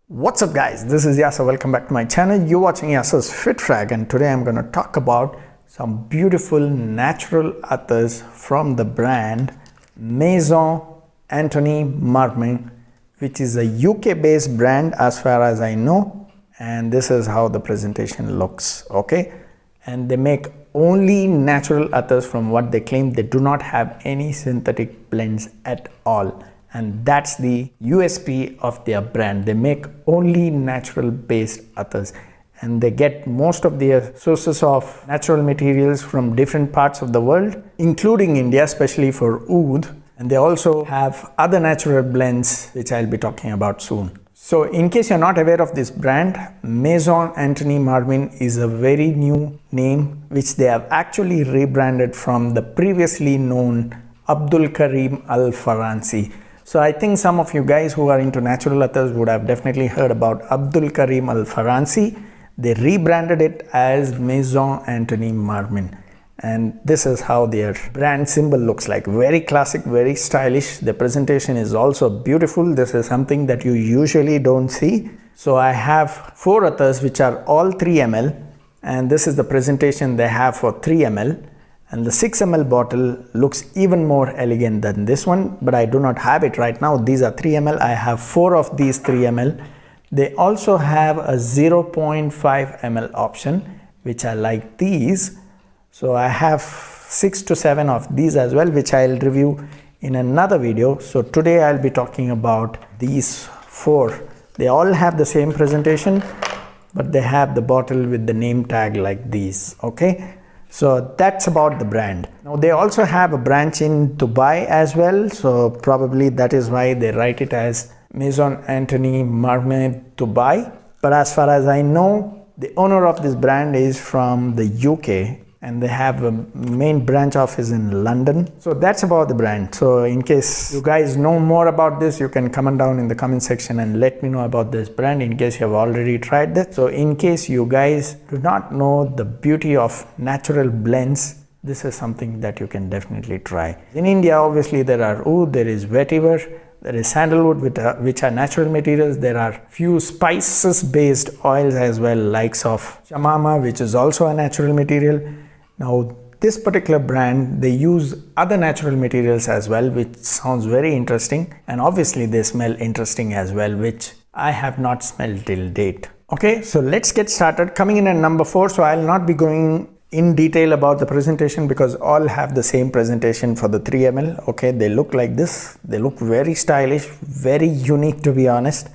What's up guys, this is Yasser. Welcome back to my channel. You're watching Yasser's Fit Frag, and today I'm going to talk about some beautiful natural attars from the brand Maison Marmin, which is a UK based brand as far as I know, and this is how the presentation looks. Okay, and they make only natural attars. From what they claim, they do not have any synthetic blends at all. And that's the USP of their brand. They make only natural based attars, and they get most of their sources of natural materials from different parts of the world, including India, especially for oud. And they also have other natural blends, which I'll be talking about soon. So in case you're not aware of this brand, Maison Marmin is a very new name, which they have actually rebranded from the previously known Abdul Karim Al Faransi. So I think some of you guys who are into natural attars would have definitely heard about Abdul Karim Al Faransi. They rebranded it as Maison Marmin. And this is how their brand symbol looks like. Very classic, very stylish. The presentation is also beautiful. This is something that you usually don't see. So I have 4 attars which are all 3 ml. And this is the presentation they have for 3 ml. And the 6 ml bottle looks even more elegant than this one, but I do not have it right now. These are 3 ml. I have 4 of these 3 ml. They also have a 0.5 ml option, which I like these. So I have 6 to 7 of these as well, which I'll review in another video. So today I'll be talking about these 4. They all have the same presentation, but they have the bottle with the name tag like these. Okay. So that's about the brand. Now they also have a branch in Dubai as well. So probably that is why they write it as Maison Marmin Dubai. But as far as I know, the owner of this brand is from the UK, and they have a main branch office in London. So that's about the brand. So in case you guys know more about this, you can comment down in the comment section and let me know about this brand in case you have already tried this. So in case you guys do not know the beauty of natural blends, this is something that you can definitely try. In India, obviously there are oud, there is vetiver, there is sandalwood, which are natural materials. There are few spices based oils as well, likes of chamama, which is also a natural material. Now this particular brand, they use other natural materials as well, which sounds very interesting, and obviously they smell interesting as well, which I have not smelled till date. Okay, so let's get started. Coming in at number 4, so I'll not be going in detail about the presentation because all have the same presentation for the 3 ml. Okay, they look like this. They look very stylish, very unique, to be honest,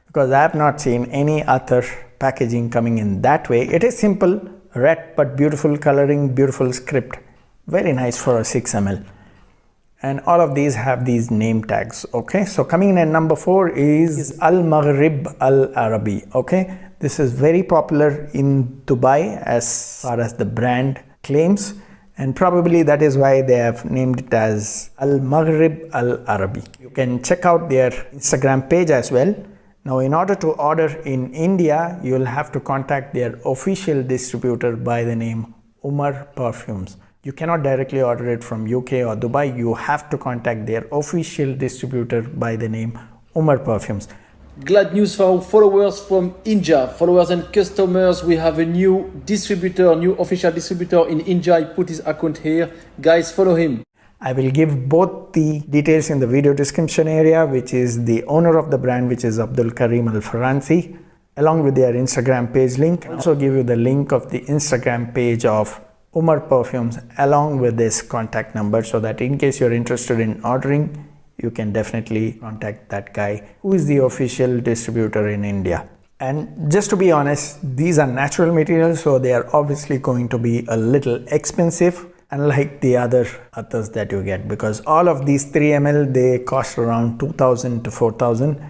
because I have not seen any other packaging coming in that way. It is simple, red but beautiful coloring, beautiful script, very nice for a 6 ml. And all of these have these name tags. Okay, so coming in at number 4 is Al-Maghrib Al-Arabi. Okay, this is very popular in Dubai as far as the brand claims, and probably that is why they have named it as Al-Maghrib Al-Arabi. You can check out their Instagram page as well. Now, in order to order in India, you will have to contact their official distributor by the name Umar Perfumes. You cannot directly order it from UK or Dubai. You have to contact their official distributor by the name Umar Perfumes. Glad news for our followers from India, followers and customers. We have a new distributor, new official distributor in India. I put his account here. Guys, follow him. I will give both the details in the video description area, which is the owner of the brand, which is Abdul Karim Al Faransi, along with their Instagram page link. I'll also give you the link of the Instagram page of Umar Perfumes along with this contact number, so that in case you're interested in ordering, you can definitely contact that guy who is the official distributor in India. And just to be honest, these are natural materials, so they are obviously going to be a little expensive, unlike the other attars that you get, because all of these 3 ml, they cost around 2,000 to 4,000,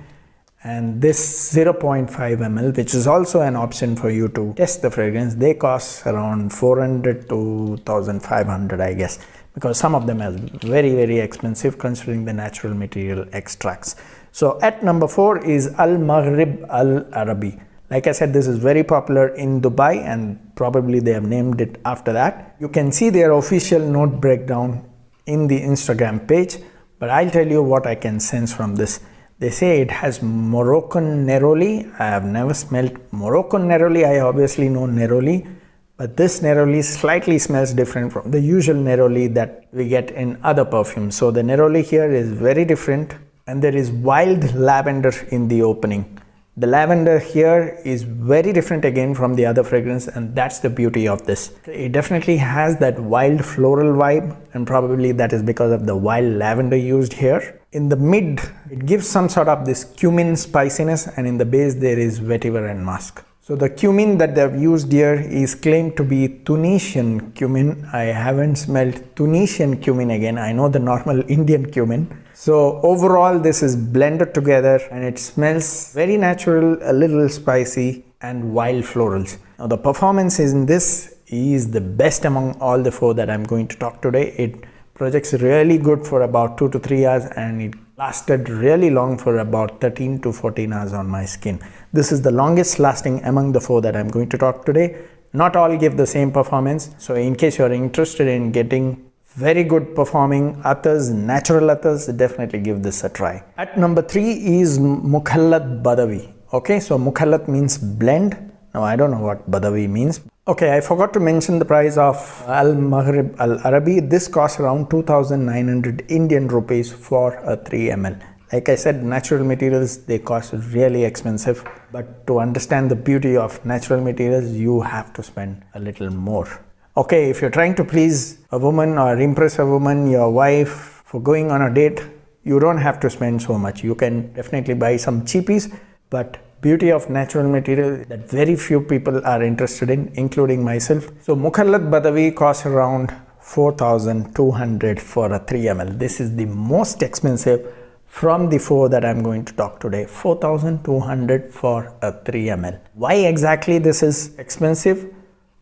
and this 0.5 ml, which is also an option for you to test the fragrance, they cost around 400 to 1,500, I guess, because some of them are very expensive considering the natural material extracts. So at number 4 is Al-Maghrib Al-Arabi. Like I said, this is very popular in Dubai, and probably they have named it after that. You can see their official note breakdown in the Instagram page, but I'll tell you what I can sense from this. They say it has Moroccan neroli. I have never smelled Moroccan neroli. I obviously know neroli, but this neroli slightly smells different from the usual neroli that we get in other perfumes. So the neroli here is very different, and there is wild lavender in the opening. The lavender here is very different again from the other fragrance, and that's the beauty of this. It definitely has that wild floral vibe, and probably that is because of the wild lavender used here. In the mid, it gives some sort of this cumin spiciness, and in the base there is vetiver and musk. So the cumin that they've used here is claimed to be Tunisian cumin. I haven't smelled Tunisian cumin again. I know the normal Indian cumin. So overall this is blended together and it smells very natural, a little spicy and wild florals. Now the performance in this is the best among all the four that I'm going to talk today. It projects really good for about 2 to 3 hours, and it lasted really long for about 13 to 14 hours on my skin. This is the longest lasting among the four that I'm going to talk today. Not all give the same performance. So in case you're interested in getting very good performing Attars, natural Attars, definitely give this a try. At number 3 is Mukhallat Badawi. Okay, so Mukhallat means blend. Now I don't know what Badawi means. Okay, I forgot to mention the price of Al-Maghrib Al-Arabi. This costs around 2,900 Indian rupees for a 3 ml. Like I said, natural materials, they cost really expensive. But to understand the beauty of natural materials, you have to spend a little more. Okay, if you're trying to please a woman or impress a woman, your wife, for going on a date, you don't have to spend so much. You can definitely buy some cheapies, but beauty of natural material that very few people are interested in, including myself. So Mukhallat Badawi costs around 4,200 for a 3 ml. This is the most expensive from the four that I'm going to talk today. 4,200 for a 3 ml. Why exactly this is expensive?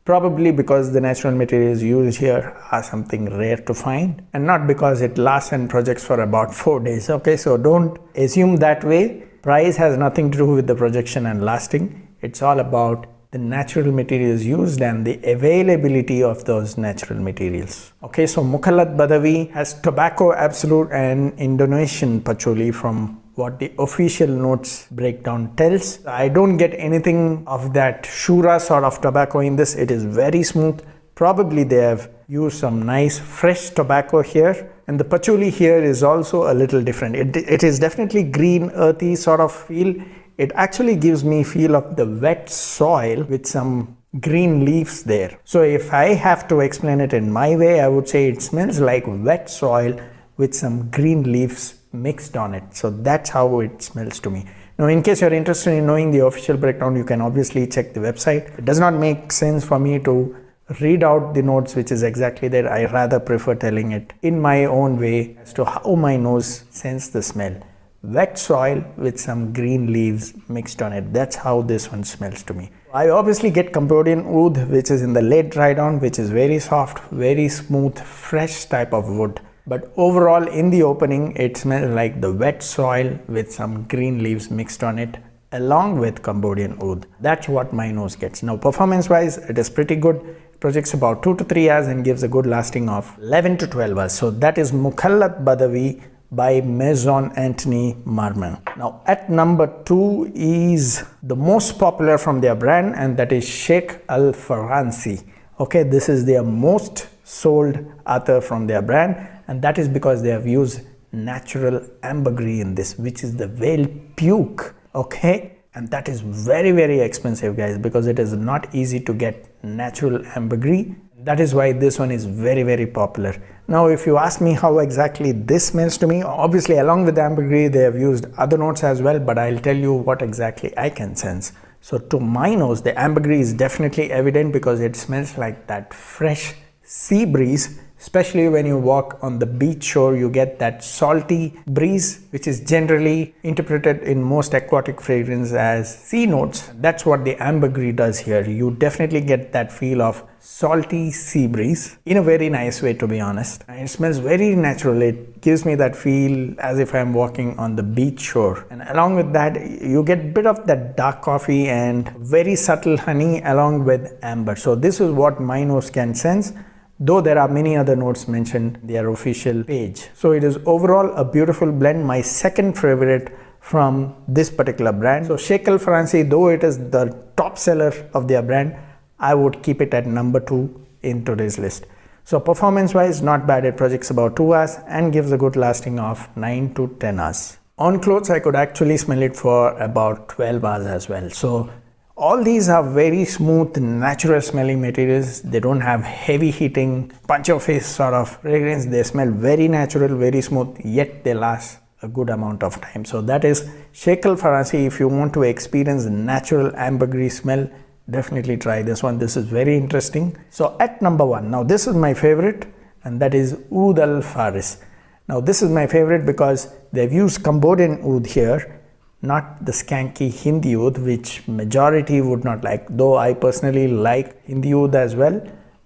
Probably because the natural materials used here are something rare to find, and not because it lasts and projects for about 4 days. Okay, so don't assume that way. Price has nothing to do with the projection and lasting. It's all about the natural materials used and the availability of those natural materials. Okay, so Mukhallat Badawi has tobacco absolute and Indonesian patchouli from what the official notes breakdown tells. I don't get anything of that shura sort of tobacco in this. It is very smooth. Probably they have used some nice fresh tobacco here. And the patchouli here is also a little different. It is definitely green, earthy sort of feel. It actually gives me feel of the wet soil with some green leaves there. So if I have to explain it in my way, I would say it smells like wet soil with some green leaves mixed on it. So that's how it smells to me. Now, in case you're interested in knowing the official breakdown, you can obviously check the website. It does not make sense for me to read out the notes which is exactly there. I rather prefer telling it in my own way as to how my nose senses the smell. Wet soil with some green leaves mixed on it. That's how this one smells to me. I obviously get Cambodian oud, which is in the late dry down, which is very soft, very smooth, fresh type of wood. But overall in the opening, it smells like the wet soil with some green leaves mixed on it, along with Cambodian oud. That's what my nose gets. Now, performance wise, it is pretty good. It projects about 2 to 3 hours and gives a good lasting of 11 to 12 hours. So that is Mukhallat Badawi by Maison Marmin. Now at number 2 is the most popular from their brand, and that is Sheikh Al Faransi. Okay, this is their most sold attar from their brand, and that is because they have used natural ambergris in this, which is the whale puke. Okay, and that is very, very expensive, guys, because it is not easy to get natural ambergris. That is why this one is very, very popular. Now, if you ask me how exactly this smells to me, obviously along with the ambergris, they have used other notes as well, but I'll tell you what exactly I can sense. So to my nose, the ambergris is definitely evident because it smells like that fresh sea breeze. Especially when you walk on the beach shore, you get that salty breeze, which is generally interpreted in most aquatic fragrance as sea notes. That's what the ambergris does here. You definitely get that feel of salty sea breeze in a very nice way, to be honest. And it smells very natural. It gives me that feel as if I'm walking on the beach shore. And along with that, you get a bit of that dark coffee and very subtle honey along with amber. So this is what my nose can sense, though there are many other notes mentioned in their official page. So it is overall a beautiful blend. My second favorite from this particular brand. So Sheikh Al Faransi, though it is the top seller of their brand, I would keep it at number 2 in today's list. So performance wise, not bad. It projects about 2 hours and gives a good lasting of 9 to 10 hours. On clothes, I could actually smell it for about 12 hours as well. So all these are very smooth, natural smelling materials. They don't have heavy heating, punch your face sort of fragrance. They smell very natural, very smooth, yet they last a good amount of time. So that is Sheikh Al Faransi. If you want to experience natural ambergris smell, definitely try this one. This is very interesting. So at number 1, now this is my favorite, and that is Oud Al Fares. Now this is my favorite because they've used Cambodian oud here, not the skanky Hindi oud, which majority would not like, though I personally like Hindi oud as well,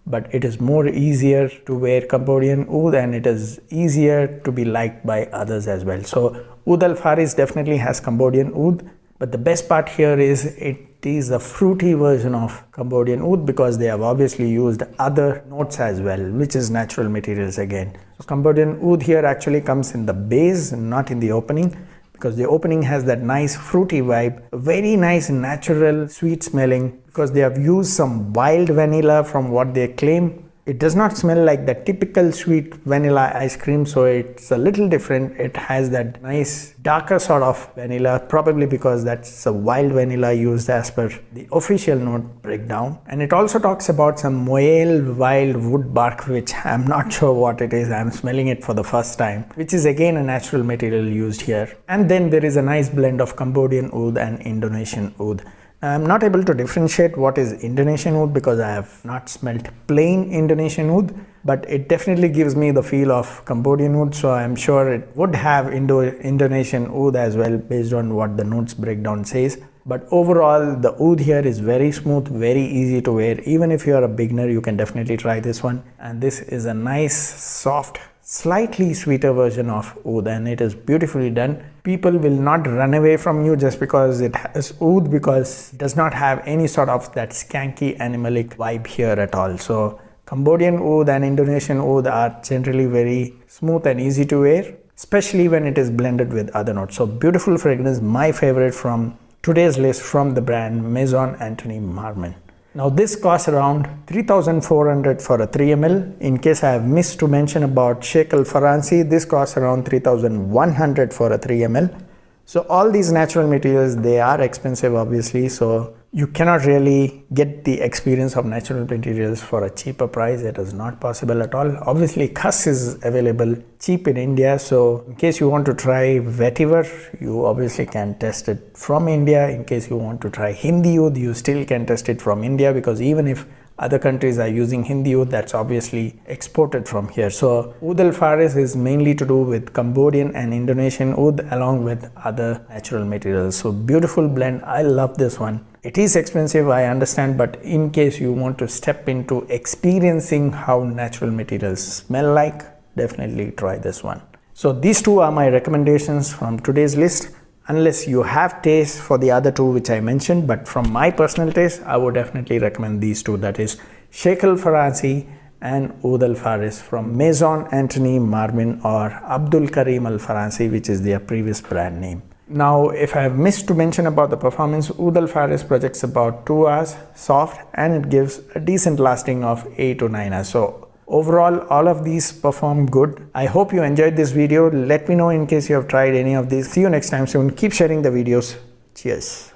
but it is more easier to wear Cambodian oud and it is easier to be liked by others as well. So Oud Al Fares definitely has Cambodian oud, but the best part here is it is a fruity version of Cambodian oud because they have obviously used other notes as well, which is natural materials again. So Cambodian oud here actually comes in the base, not in the opening, because the opening has that nice fruity vibe, very nice natural sweet smelling, because they have used some wild vanilla from what they claim. It does not smell like the typical sweet vanilla ice cream, so it's a little different. It has that nice darker sort of vanilla, probably because that's a wild vanilla used as per the official note breakdown. And it also talks about some moel wild wood bark, which I'm not sure what it is. I'm smelling it for the first time, which is again a natural material used here. And then there is a nice blend of Cambodian oud and Indonesian oud. I'm not able to differentiate what is Indonesian oud because I have not smelt plain Indonesian oud, but it definitely gives me the feel of Cambodian oud, so I'm sure it would have Indonesian oud as well based on what the notes breakdown says. But overall, the oud here is very smooth, very easy to wear. Even if you are a beginner, you can definitely try this one. And this is a nice, soft, slightly sweeter version of oud, and it is beautifully done. People will not run away from you just because it has oud, because it does not have any sort of that skanky animalic vibe here at all. So Cambodian oud and Indonesian oud are generally very smooth and easy to wear, especially when it is blended with other notes. So beautiful fragrance, my favorite from today's list from the brand Maison Anthony Marmin. Now this costs around 3,400 for a 3 ml. In case I have missed to mention about Sheikh Al Faransi, this costs around 3,100 for a 3 ml. So all these natural materials, they are expensive obviously, so you cannot really get the experience of natural materials for a cheaper price. It is not possible at all. Obviously Khas is available cheap in India, so in case you want to try vetiver, you obviously can test it from India. In case you want to try Hindi oud, you still can test it from India, because even if other countries are using Hindi oud, that's obviously exported from here. So Oud Al Fares is mainly to do with Cambodian and Indonesian oud along with other natural materials. So beautiful blend. I love this one. It is expensive, I understand, but in case you want to step into experiencing how natural materials smell like, definitely try this one. So these two are my recommendations from today's list. Unless you have taste for the other two which I mentioned, but from my personal taste, I would definitely recommend these two, that is Sheikh Al Faransi and Oud Al Fares from Maison Anthony Marmin, or Abdul Karim Al Faransi, which is their previous brand name. Now, if I have missed to mention about the performance, Oud Al Fares projects about 2 hours soft, and it gives a decent lasting of 8 to 9 hours. So overall, all of these perform good. I hope you enjoyed this video. Let me know in case you have tried any of these. See you next time soon. Keep sharing the videos. Cheers.